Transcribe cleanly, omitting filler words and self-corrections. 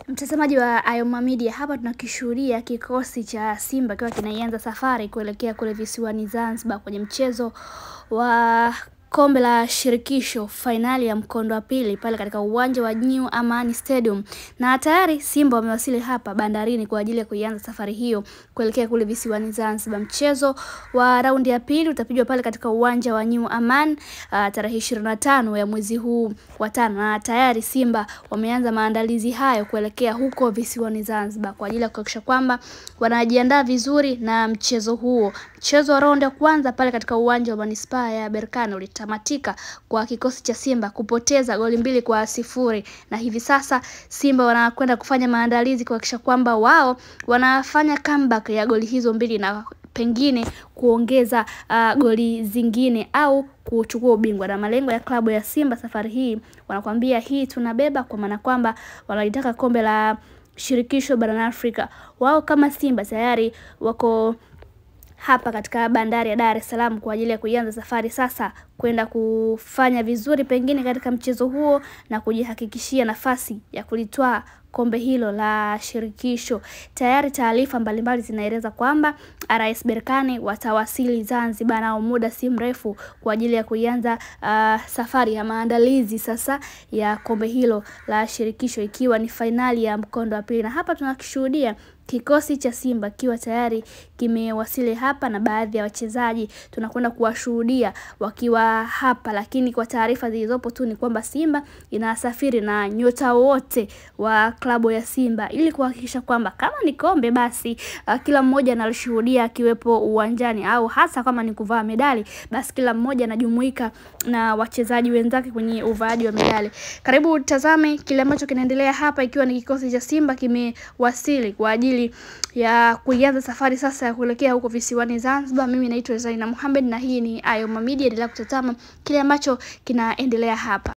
Mtazamaji wa Ayoma Media, hapa tunakishuhudia kikosi cha Simba kiwa kinaianza safari kuelekea kule visiwani Zanzibar kwenye mchezo wa kombe la shirikisho finali ya mkondo wa pili pale katika uwanja wa New Amani Stadium. Na tayari Simba wamewasili hapa bandarini kwa ajili ya kuianza safari hiyo kuelekea kule visiwani Zanzibar. Mchezo wa raundi ya pili utapigwa pale katika uwanja wa New Aman tarehe 25 ya mwezi huu wa 5, na tayari Simba wameanza maandalizi hayo kuelekea huko visiwani Zanzibar kwa ajili ya kuhakikisha kwamba wanajiandaa vizuri na mchezo huo. Mchezo wa raundi ya kwanza pale katika uwanja wa Manispaa ya Berkane ulitamatika kwa kikosi cha Simba kupoteza goli 2-0, na hivi sasa Simba wanakwenda kufanya maandalizi kuhakikisha kwamba wao wanafanya comeback ya goli hizo 2 na pengine kuongeza goli zingine au kuchukua ubingwa. Na malengo ya klabu ya Simba safari hii wanakuambia hii tunabeba, kwa maana kwamba wanalitaka kombe la shirikisho barani Afrika. Wao kama Simba tayari wako hapa katika bandari ya Dar es Salaam kwa ajili ya kuanza safari sasa kwenda kufanya vizuri pengine katika mchezo huo na kujihakikishia nafasi ya kulitwaa kombe hilo la shirikisho. Tayari taarifa mbalimbali zinaeleza kwamba RS Berkane watawasili Zanzibar na muda si mrefu kwa ajili ya kuanza safari ya maandalizi sasa ya kombe hilo la shirikisho, ikiwa ni finali ya mkondo wa pili. Na hapa tunakishuhudia kikosi cha Simba kiwa tayari kimewasili hapa na baadhi ya wachezaji tunakwenda kuwashuhudia wakiwa hapa, lakini kwa taarifa zilizopo tu ni kwamba Simba inasafiri na nyota wote wa klabu ya Simba ili kuhakikisha kwamba kama ni kombe basi kila mmoja analishuhudia akiwepo uwanjani, au hasa kama ni kuvaa medali basi kila mmoja anajumuika na wachezaji wenzake kwenye uvaaji wa medali. Karibu tazame kile ambacho kinaendelea hapa, ikiwa ni kikosi cha Simba kimewasili kwa ajili ya kuanza safari sasa ya kuelekea huko visiwani Zanzibar. Mimi naitwa Zaina Mohamed na hii ni Ayoma Media. Endelea kutazama kile ambacho kinaendelea hapa.